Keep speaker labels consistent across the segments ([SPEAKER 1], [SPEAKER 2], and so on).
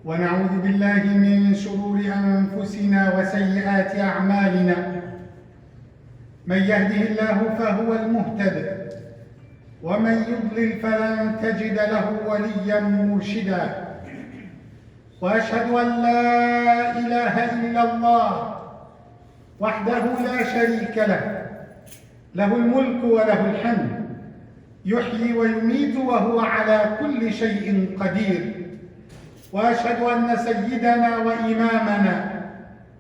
[SPEAKER 1] ونعوذ بالله من شرور أنفسنا وسيئات أعمالنا من يهده الله فهو المهتد ومن يضلل فلن تجد له وليا مرشدا وأشهد أن لا إله إلا الله وحده لا شريك له له الملك وله الحمد يحيي ويميت وهو على كل شيء قدير وأشهد أن سيدنا وإمامنا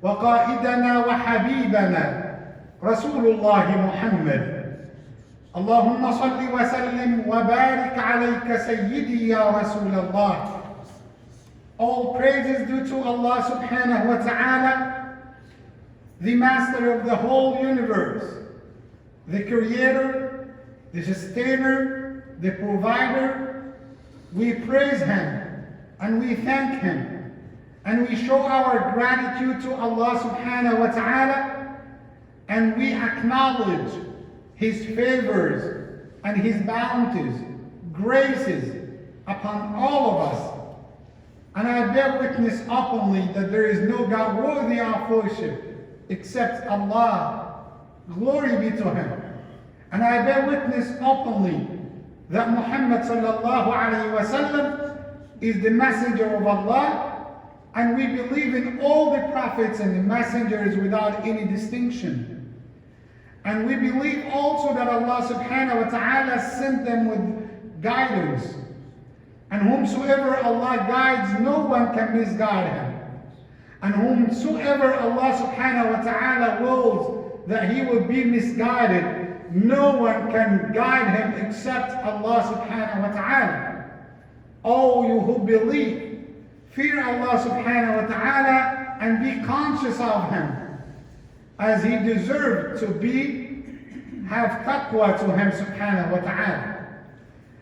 [SPEAKER 1] وقائدنا وحبيبنا رسول الله محمد اللهم صل وسلم وبارك عليك سيدي يا رسول الله. All praise is due to Allah subhanahu wa ta'ala, the master of the whole universe, the creator, the sustainer, the provider. We praise Him and we thank Him and we show our gratitude to Allah subhanahu wa ta'ala, and we acknowledge His favors and His bounties, graces upon all of us. And I bear witness openly that there is no God worthy of worship except Allah. Glory be to Him. And I bear witness openly that Muhammad sallallahu alayhi wa sallam is the messenger of Allah, and we believe in all the prophets and the messengers without any distinction. And we believe also that Allah subhanahu wa ta'ala sent them with guidance. And whomsoever Allah guides, no one can misguide him. And whomsoever Allah subhanahu wa ta'ala wills that he will be misguided, no one can guide him except Allah subhanahu wa ta'ala. All you who believe, fear Allah subhanahu wa ta'ala and be conscious of Him as He deserved to be, have taqwa to Him subhanahu wa ta'ala.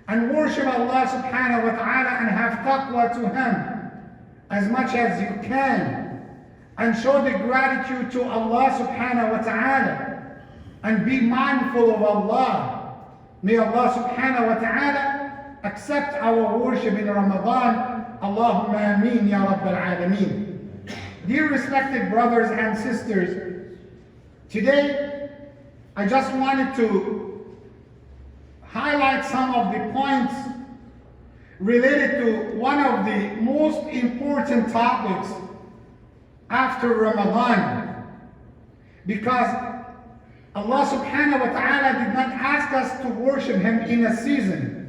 [SPEAKER 1] And worship Allah subhanahu wa ta'ala and have taqwa to Him as much as you can. And show the gratitude to Allah subhanahu wa ta'ala. And be mindful of Allah. May Allah subhanahu wa ta'ala accept our worship in Ramadan. Allahumma ameen ya Rabbal Alameen. Dear respected brothers and sisters, today I just wanted to highlight some of the points related to one of the most important topics after Ramadan, because Allah subhanahu wa ta'ala did not ask us to worship Him in a season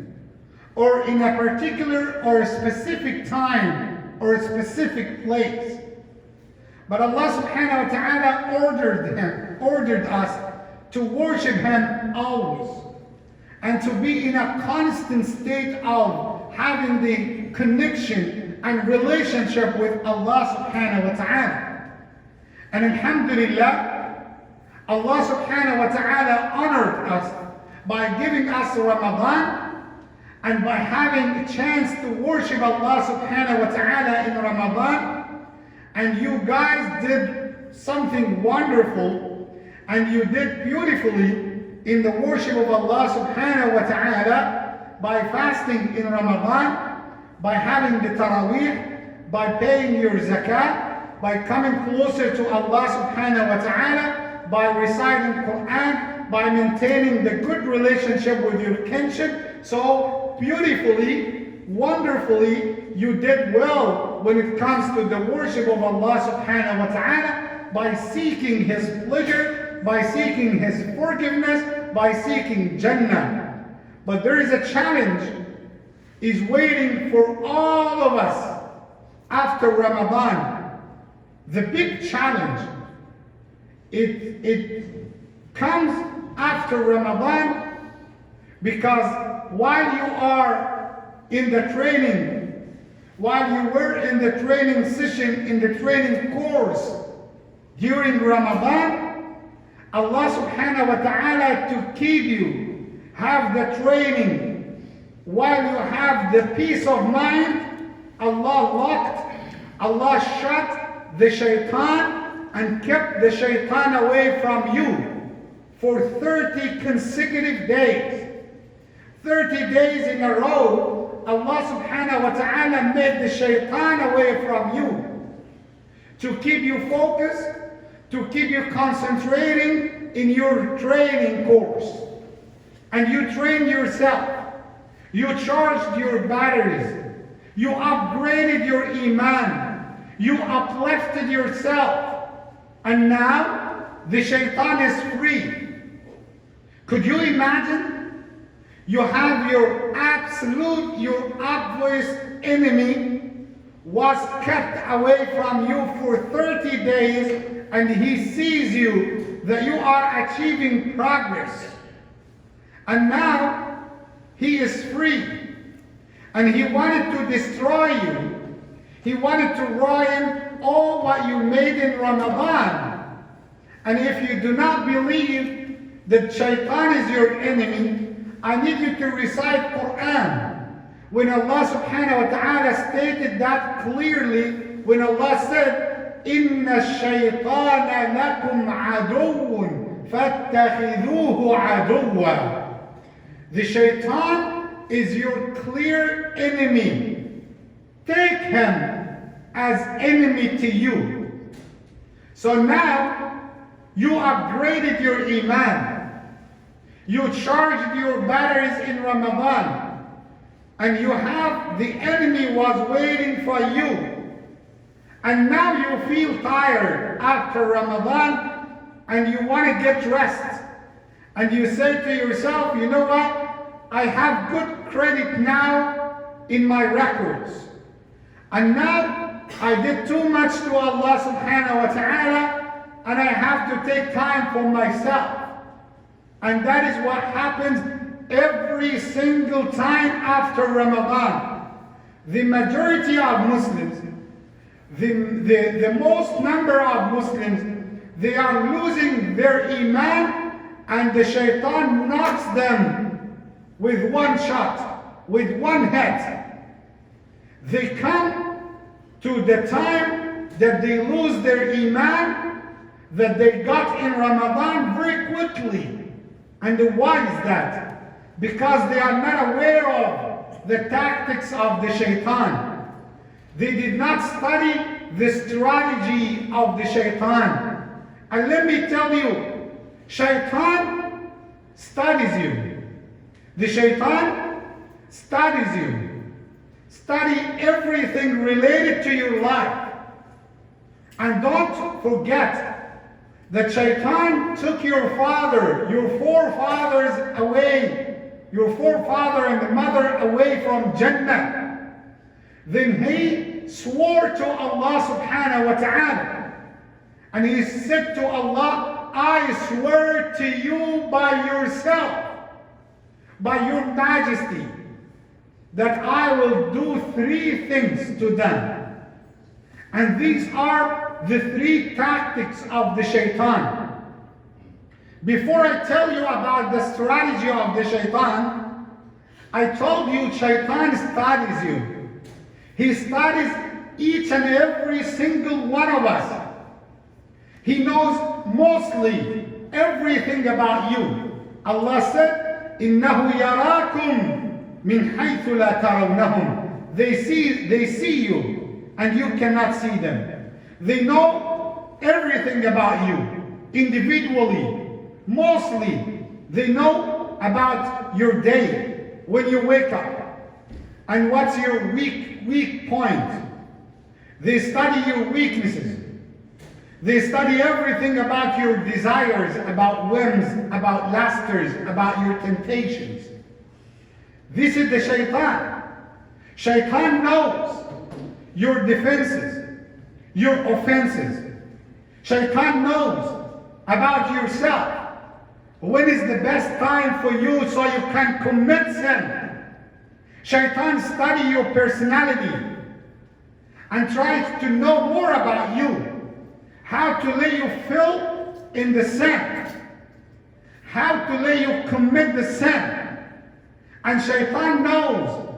[SPEAKER 1] or in a particular or a specific time or a specific place, but Allah subhanahu wa ta'ala ordered us to worship Him always, and to be in a constant state of having the connection and relationship with Allah subhanahu wa ta'ala. And alhamdulillah, Allah subhanahu wa ta'ala honored us by giving us Ramadan and by having a chance to worship Allah subhanahu wa ta'ala in Ramadan. And you guys did something wonderful, and you did beautifully in the worship of Allah subhanahu wa ta'ala by fasting in Ramadan, by having the Taraweeh, by paying your zakat, by coming closer to Allah subhanahu wa ta'ala, by reciting Quran, by maintaining the good relationship with your kinship. So beautifully, wonderfully, you did well when it comes to the worship of Allah subhanahu wa ta'ala by seeking His pleasure, by seeking His forgiveness, by seeking Jannah. But there is a challenge is waiting for all of us after Ramadan. The big challenge, it comes after Ramadan, because while you are in the training, while you were in the training session, in the training course during Ramadan, Allah subhanahu wa ta'ala to keep you, have the training, while you have the peace of mind, Allah shut the shaitan and kept the shaitan away from you for 30 consecutive days. 30 days in a row, Allah subhanahu wa ta'ala made the shaitan away from you to keep you focused, to keep you concentrating in your training course. And you trained yourself. You charged your batteries. You upgraded your iman. You uplifted yourself. And now the shaitan is free. Could you imagine? You have your absolute, your obvious enemy was kept away from you for 30 days, and he sees you that you are achieving progress. And now he is free. And he wanted to destroy you. He wanted to ruin all what you made in Ramadan. And if you do not believe that shaitan is your enemy, I need you to recite Quran. When Allah subhanahu wa ta'ala stated that clearly, when Allah said, إِنَّ الشَّيْطَانَ لَكُمْ عَدُوٌ فَاتَّخِذُوهُ عَدُوًّا. The shaitan is your clear enemy. Take him as enemy to you. So now you upgraded your iman. You charged your batteries in Ramadan. And you have the enemy was waiting for you. And now you feel tired after Ramadan and you want to get rest. And you say to yourself, you know what? I have good credit now in my records. And now I did too much to Allah subhanahu wa ta'ala, and I have to take time for myself. And that is what happens every single time after Ramadan. The majority of Muslims, the most number of Muslims, they are losing their iman, and the shaitan knocks them with one shot, with one hit. They come to the time that they lose their iman that they got in Ramadan very quickly. And why is that? Because they are not aware of the tactics of the shaitan. They did not study the strategy of the shaitan. And let me tell you, shaitan studies you. The shaitan studies you. Study everything related to your life. And don't forget that shaitan took your father, your forefathers away, your forefather and mother away from Jannah. Then he swore to Allah subhanahu wa ta'ala. And he said to Allah, I swear to you by yourself, by your majesty, that I will do 3 things to them. And these are the 3 tactics of the shaitan. Before I tell you about the strategy of the shaitan, I told you shaitan studies you. He studies each and every single one of us. He knows mostly everything about you. Allah said, إِنَّهُ يَرَاكُمْ مِنْ حَيْثُ لَا تَرَوْنَهُمْ. They see you, and you cannot see them. They know everything about you, individually. Mostly, they know about your day, when you wake up, and what's your weak point. They study your weaknesses. They study everything about your desires, about whims, about lusters, about your temptations. This is the shaitan. Shaitan knows your defenses, your offenses. Shaitan knows about yourself. When is the best time for you so you can commit sin? Shaitan studies your personality and tries to know more about you. How to let you fall in the sin. How to let you commit the sin. And shaitan knows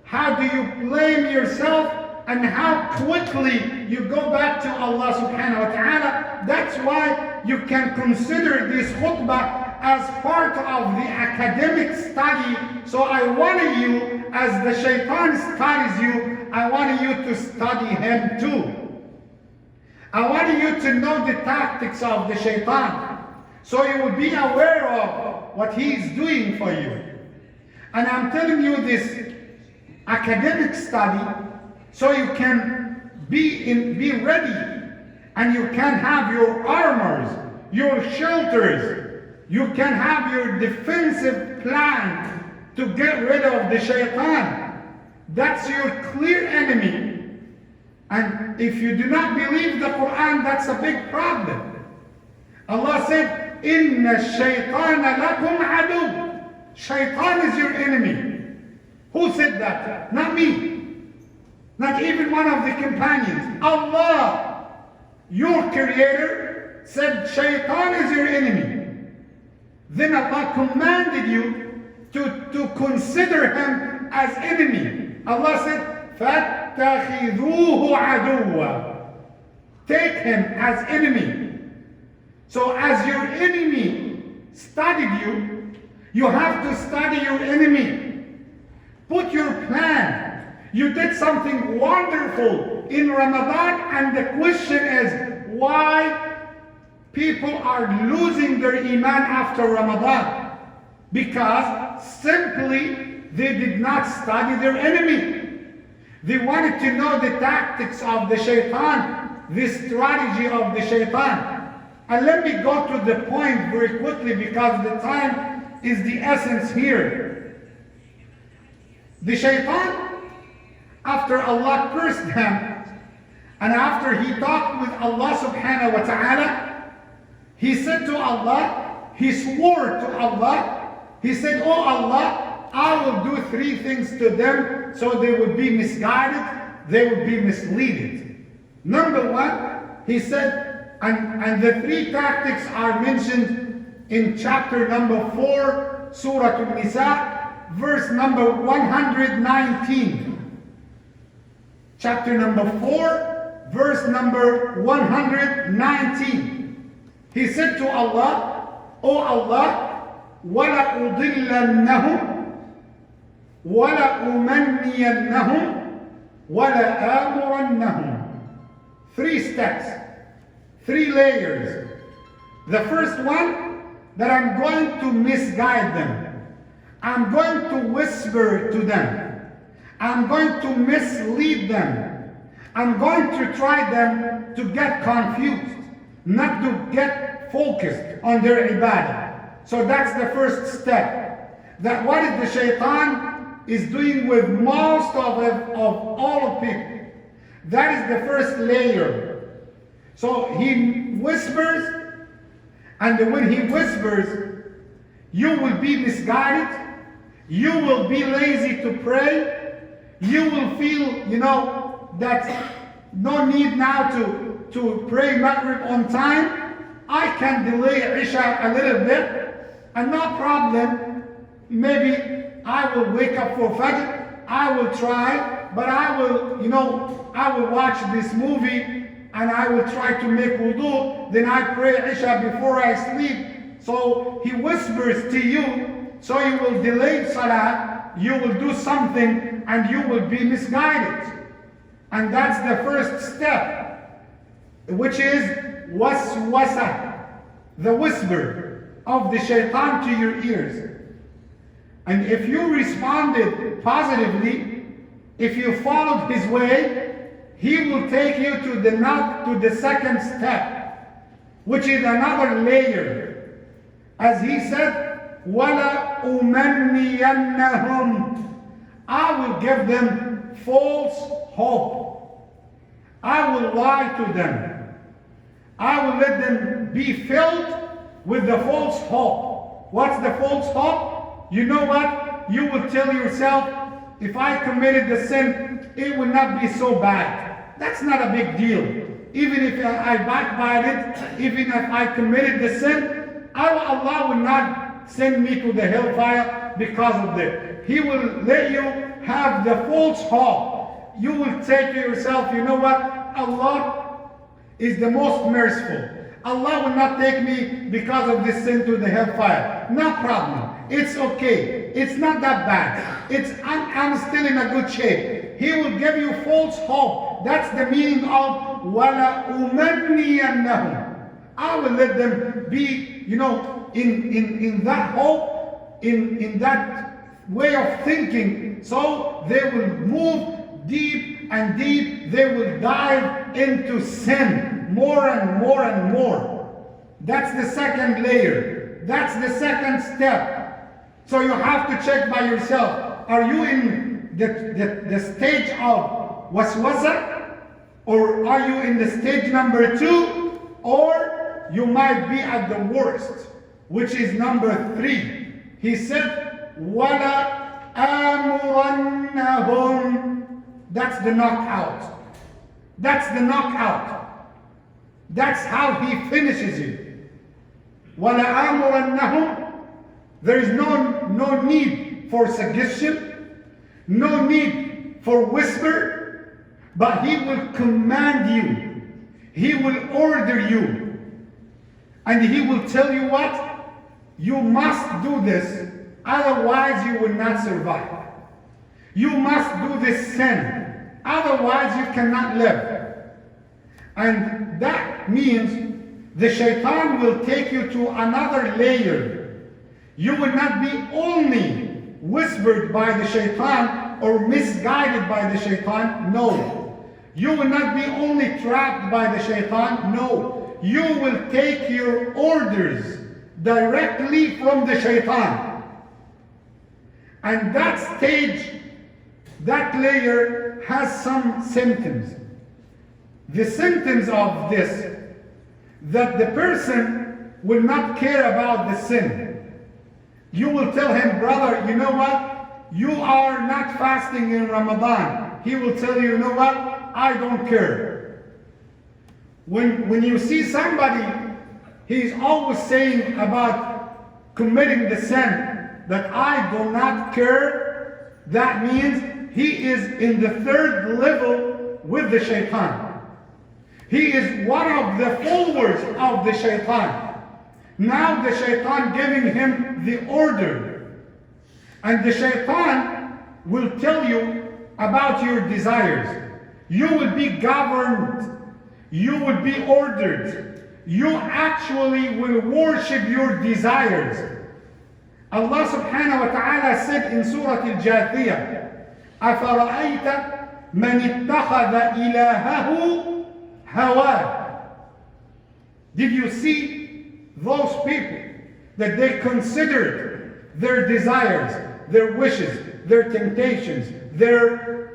[SPEAKER 1] how do you blame yourself and how quickly you go back to Allah subhanahu wa ta'ala. That's why you can consider this khutbah as part of the academic study. So I wanted you, as the shaitan studies you, I wanted you to study him too. I wanted you to know the tactics of the shaitan, so you will be aware of what he is doing for you. And I'm telling you this academic study so you can be ready, and you can have your armors, your shelters, you can have your defensive plan to get rid of the shaitan. That's your clear enemy. And if you do not believe the Quran, that's a big problem. Allah said, Inna shaytana lakum adu. Shaitan is your enemy. Who said that? Not me. Not even one of the companions. Allah, your creator, said shaitan is your enemy. Then Allah commanded you to consider him as enemy. Allah said, فَاتَّخِذُوهُ عَدُوًّا. Take him as enemy. So as your enemy studied you, you have to study your enemy. Put your plan. You did something wonderful in Ramadan, and the question is why people are losing their iman after Ramadan? Because simply they did not study their enemy. They wanted to know the tactics of the shaitan, the strategy of the shaitan. And let me go to the point very quickly, because the time is the essence here. The shaitan, after Allah cursed him, and after he talked with Allah subhanahu wa ta'ala, he said to Allah, he swore to Allah, he said, Oh Allah, I will do 3 things to them so they would be misguided, they would be misleaded. Number 1, he said, and the 3 tactics are mentioned in chapter number 4, Surah An-Nisa, verse number 119. Chapter number 4, verse number 119. He said to Allah, O Allah, وَلَأُضِلَّنَّهُمْ وَلَأُمَنِّيَنَّهُمْ وَلَآمُرَنَّهُمْ. 3 steps, 3 layers. The first one, that I'm going to misguide them. I'm going to whisper to them. I'm going to mislead them. I'm going to try them to get confused, not to get focused on their ibadah. So that's the first step. That what is the shaitan is doing with most of all of people. That is the first layer. So he whispers, and when he whispers, you will be misguided, you will be lazy to pray, you will feel, that no need now to pray Maghrib on time. I can delay Isha a little bit, and no problem, maybe I will wake up for Fajr, I will try, but I will watch this movie, and I will try to make wudu, then I pray Isha before I sleep. So he whispers to you, so you will delay Salah, you will do something, and you will be misguided. And that's the first step, which is waswasa, the whisper of the shaitan to your ears. And if you responded positively, if you followed his way, he will take you to the second step, which is another layer. As he said, وَلَا أُمَنِّيَنَّهُمْ. I will give them false hope. I will lie to them. I will let them be filled with the false hope. What's the false hope? You know what? You will tell yourself, if I committed the sin, it will not be so bad. That's not a big deal. Even if I backbited, even if I committed the sin, Allah will not send me to the hellfire because of that. He will let you have the false hope. You will say to yourself, you know what? Allah is the most merciful. Allah will not take me because of this sin to the hellfire. No problem. It's okay. It's not that bad. I'm still in a good shape. He will give you false hope. That's the meaning of وَلَا أُمَنِّيَنَّهُمْ. I will let them be, in that hope, in that way of thinking. So they will move deep and deep. They will dive into sin more and more and more. That's the second layer. That's the second step. So you have to check by yourself. Are you in the stage of waswasa? Or are you in the stage number 2? Or you might be at the worst, which is number 3. He said, وَلَا آمُرَنَّهُمْ. That's the knockout. That's the knockout. That's how he finishes it. وَلَا آمُرَنَّهُمْ. There is no need for suggestion, no need for whisper, but he will command you. He will order you. And he will tell you what? You must do this, otherwise you will not survive. You must do this sin, otherwise you cannot live. And that means the shaitan will take you to another layer. You will not be only whispered by the shaitan or misguided by the shaitan. No. You will not be only trapped by the shaitan. No. You will take your orders directly from the shaitan. And that stage, that layer has some symptoms. The symptoms of this, that the person will not care about the sin. You will tell him, brother, you know what? You are not fasting in Ramadan. He will tell you, you know what? I don't care. When you see somebody, he's always saying about committing the sin, that I do not care, that means he is in the third level with the shaitan. He is one of the followers of the shaitan. Now the shaitan giving him the order. And the shaitan will tell you about your desires. You will be governed. You will be ordered. You actually will worship your desires. Allah subhanahu wa ta'ala said in Surah Al-Jathiyah, أَفَرَأَيْتَ مَنِ اتَّخَذَ إِلَهَهُ هَوَاهُ. Did you see those people that they considered their desires, their wishes, their temptations, their,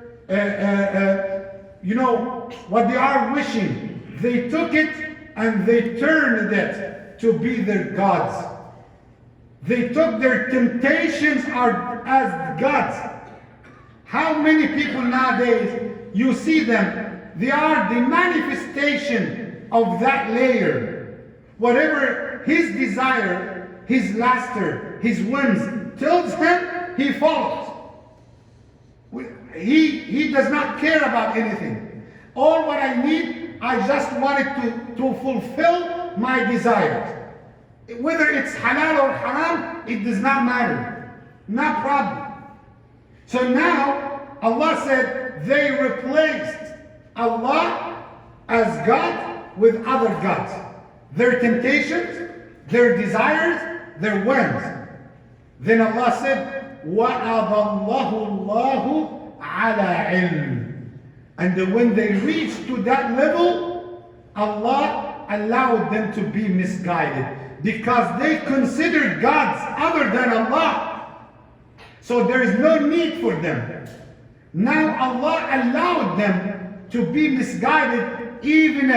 [SPEAKER 1] what they are wishing, they took it and they turned it to be their gods. They took their temptations as gods. How many people nowadays, you see them, they are the manifestation of that layer. Whatever his desire, his luster, his whims tells him, he follows. He does not care about anything. All what I need, I just wanted to fulfill my desires. Whether it's halal or haram, it does not matter. No problem. So now, Allah said they replaced Allah as God with other gods. Their temptations, their desires, their whims. Then Allah said, وَأَضَلَّهُ اللَّهُ عَلَىٰ عِلْمٍ. And when they reached to that level, Allah allowed them to be misguided because they considered gods other than Allah. So there is no need for them. Now Allah allowed them to be misguided even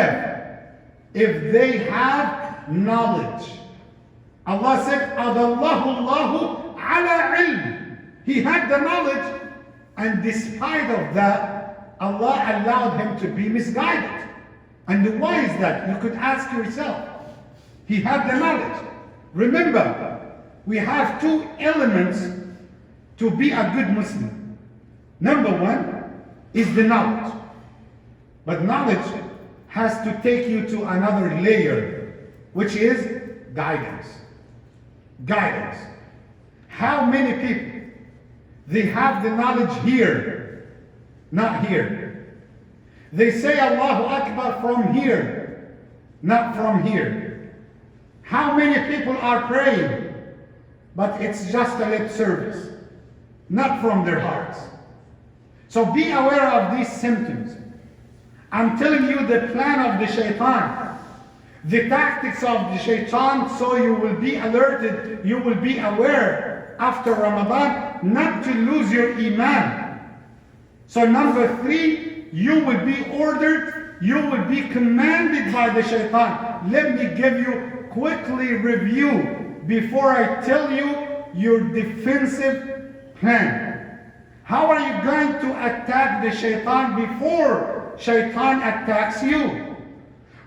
[SPEAKER 1] if they have knowledge. Allah said, أَضَلَّهُ اللَّهُ عَلَىٰ عِلْمٍ. He had the knowledge, and despite of that, Allah allowed him to be misguided. And why is that? You could ask yourself. He had the knowledge. Remember, we have two elements to be a good Muslim. Number one is the knowledge. But knowledge has to take you to another layer. which is guidance. Guidance. How many people, they have the knowledge here, not here. They say Allahu Akbar from here, not from here. How many people are praying, but it's just a lip service, not from their hearts. So be aware of these symptoms. I'm telling you the plan of the shaitan, the tactics of the shaitan, so you will be alerted, you will be aware after Ramadan not to lose your iman. So number 3, you will be ordered, you will be commanded by the shaitan. Let me give you quickly review before I tell you your defensive plan. How are you going to attack the shaitan before shaitan attacks you?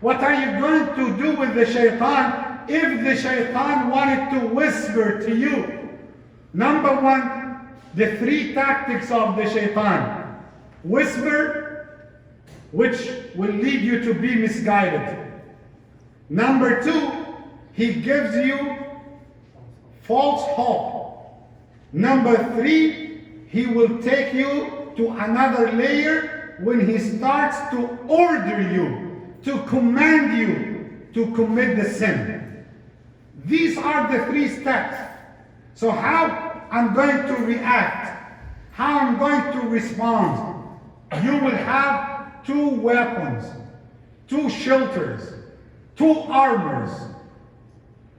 [SPEAKER 1] What are you going to do with the shaitan if the shaitan wanted to whisper to you? Number 1, the 3 tactics of the shaitan. Whisper, which will lead you to be misguided. Number 2, he gives you false hope. Number 3, he will take you to another layer when he starts to order you, to command you to commit the sin. These are the 3 steps. So how I'm going to react, how I'm going to respond. You will have 2 weapons, 2 shelters, 2 armors.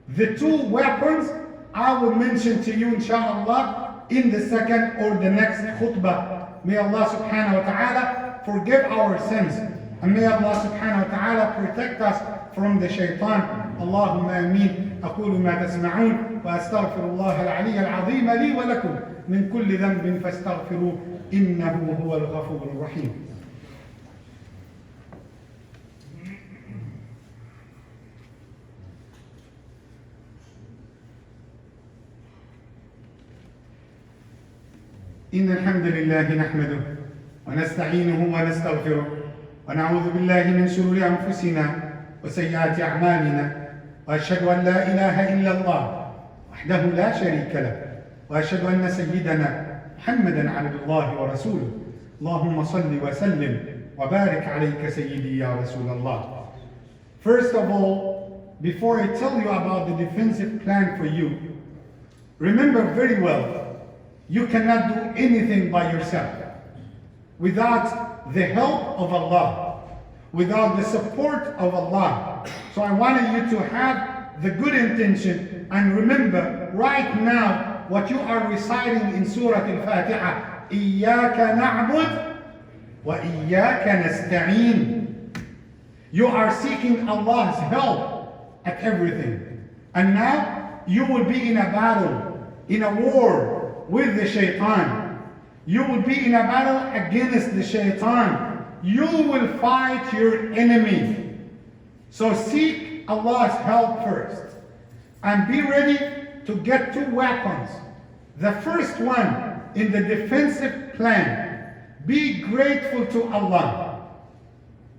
[SPEAKER 1] The 2 weapons I will mention to you inshallah in the second or the next khutbah. May Allah subhanahu wa ta'ala forgive our sins. And may Allah subhanahu wa ta'ala protect us from the shaitan. Allahumma ameen. أقول ما تسمعون وأستغفر الله العلي العظيم لي ولكم من كل ذنب فاستغفروه إنه هو الغفور الرحيم. إن الحمد لله نحمده ونستعينه ونستغفره ونعوذ بالله من شرور أنفسنا وسيئات أعمالنا وأشهد أن لا إله إلا الله وحده لا شريك له وأشهد أن سيدنا محمدا عبد الله ورسوله اللهم صل وسلم وبارك عليك سيدي يا رسول الله. First of all, before I tell you about the defensive plan for you, remember very well, you cannot do anything by yourself without the help of Allah, without the support of Allah. So I wanted you to have the good intention and remember right now what you are reciting in Surah Al-Fatiha. إِيَّاكَ نَعْبُدْ وَإِيَّاكَ نَسْتَعِينَ. You are seeking Allah's help at everything. And now you will be in a battle, in a war with the shaitan. You will be in a battle against the shaitan. You will fight your enemy. So seek Allah's help first. And be ready to get 2 weapons. The first one in the defensive plan, be grateful to Allah.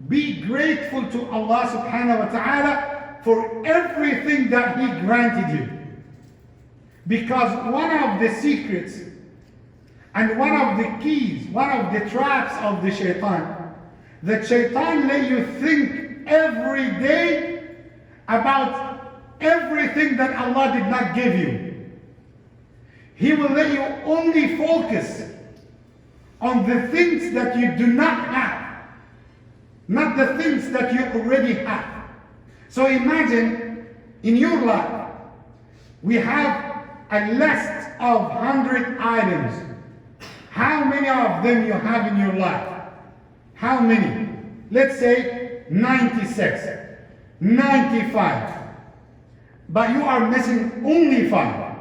[SPEAKER 1] Be grateful to Allah subhanahu wa ta'ala for everything that He granted you. Because one of the secrets and one of the keys, one of the traps of the shaitan, that shaitan let you think every day about everything that Allah did not give you. He will let you only focus on the things that you do not have, not the things that you already have. So imagine in your life, we have a list of 100 items. How many of them you have in your life? How many? Let's say 96, 95. But you are missing only 5.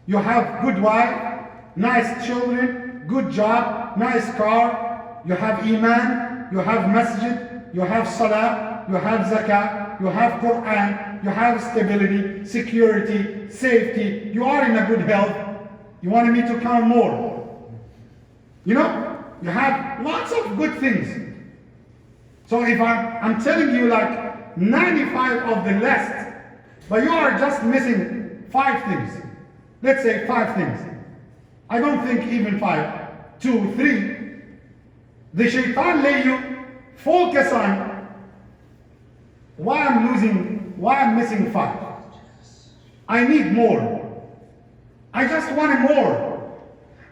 [SPEAKER 1] You have good wife, nice children, good job, nice car, you have iman, you have masjid, you have salah, you have zakah, you have Quran, you have stability, security, safety, you are in a good health. You wanted me to count more. You know, you have lots of good things. So if I'm telling you like 95 of the list, but you are just missing 5 things. Let's say 5 things. I don't think even 5, 2, 3. The shaitan let you focus on why I'm missing 5. I need more. I just wanted more.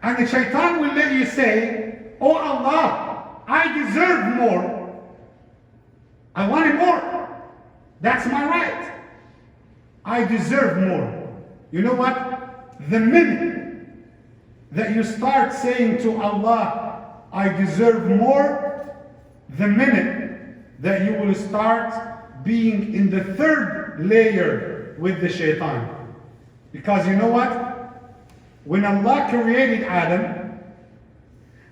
[SPEAKER 1] And the shaitan will let you say, oh Allah, I deserve more. I wanted more. That's my right. I deserve more. You know what? The minute that you start saying to Allah, I deserve more, the minute that you will start being in the 3rd layer with the shaitan. Because you know what? When Allah created Adam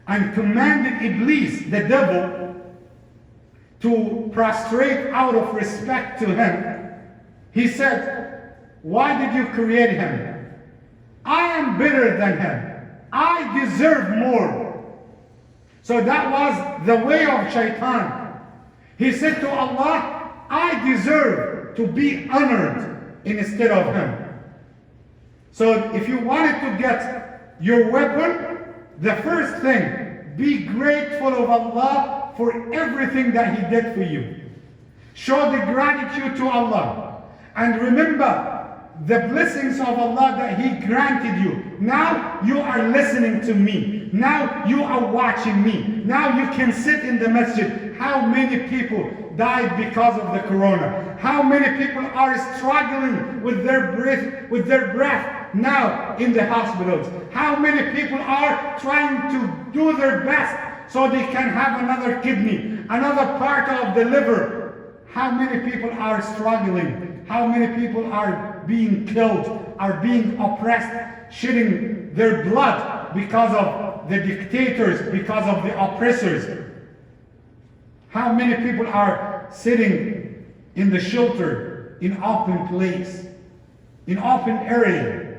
[SPEAKER 1] and commanded Iblis, the devil, to prostrate out of respect to him, he said, why did you create him? I am better than him. I deserve more. So that was the way of shaitan. He said to Allah, I deserve to be honored instead of him. So if you wanted to get your weapon, the first thing, be grateful of Allah for everything that He did for you. Show the gratitude to Allah. And remember the blessings of Allah that He granted you. Now you are listening to me. Now you are watching me. Now you can sit in the masjid. How many people died because of the corona? How many people are struggling with their breath now in the hospitals? How many people are trying to do their best so they can have another kidney, another part of the liver? How many people are struggling? How many people are being killed, are being oppressed, shedding their blood because of the dictators, because of the oppressors? How many people are sitting in the shelter, in open place, in open area?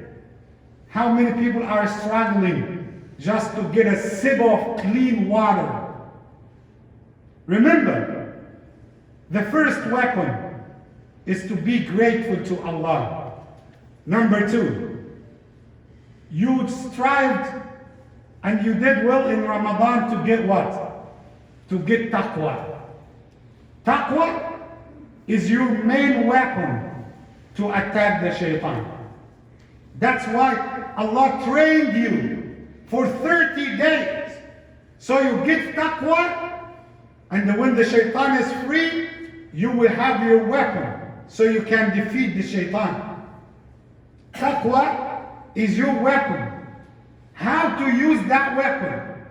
[SPEAKER 1] How many people are struggling just to get a sip of clean water? Remember, the first weapon is to be grateful to Allah. Number 2, you strived and you did well in Ramadan to get what? To get taqwa. Taqwa is your main weapon to attack the shaitan. That's why Allah trained you for 30 days. So you get taqwa, and when the shaitan is free, you will have your weapon so you can defeat the shaitan. Taqwa is your weapon. How to use that weapon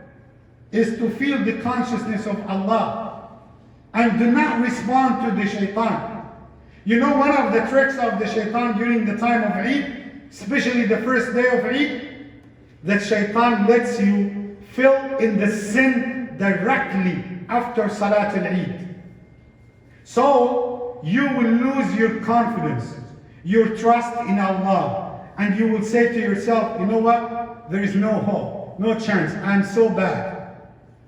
[SPEAKER 1] is to feel the consciousness of Allah and do not respond to the shaitan. You know one of the tricks of the shaitan during the time of Eid, especially the first day of Eid, that shaitan lets you fill in the sin directly after Salat al-Eid. So you will lose your confidence, your trust in Allah, and you will say to yourself, you know what? There is no hope, no chance. I'm so bad.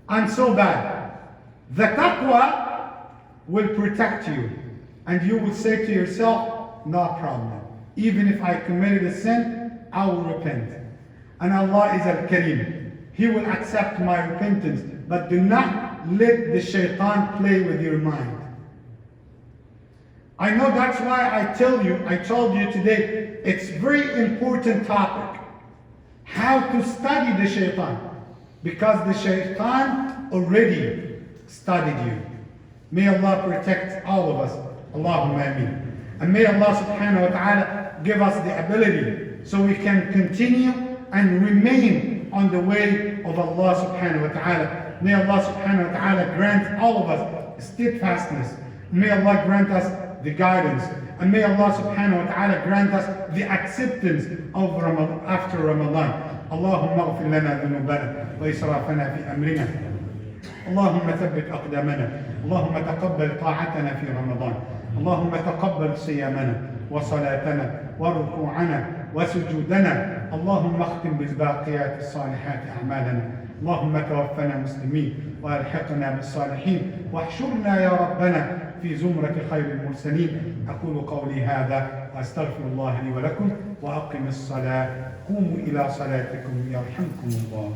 [SPEAKER 1] I'm so bad. The taqwa will protect you, and you will say to yourself, no problem. Even if I committed a sin, I will repent. And Allah is Al-Kareem. He will accept my repentance. But do not let the shaitan play with your mind. I know that's why I told you today, it's very important topic. How to study the shaitan. Because the shaitan already studied you. May Allah protect all of us. Allahumma ameen. And may Allah subhanahu wa ta'ala give us the ability so we can continue and remain on the way of Allah subhanahu wa ta'ala. May Allah subhanahu wa ta'ala grant all of us steadfastness. May Allah grant us the guidance. And may Allah subhanahu wa ta'ala grant us the acceptance of Ramadan, after Ramadan. اللهم اغفر لنا ذنوبنا وإسرافنا في أمرنا. اللهم ثبت أقدامنا. اللهم تقبل طاعتنا في رمضان. اللهم تقبل صيامنا وصلاتنا وركوعنا وسجودنا. اللهم اختم بالباقيات الصالحات أعمالنا. اللهم توفنا مسلمين وألحقنا بالصالحين واحشرنا يا ربنا في زمرة خير المرسلين. أقول قولي هذا وأستغفر الله لي ولكم وأقم الصلاة. قوموا إلى صلاتكم يرحمكم الله.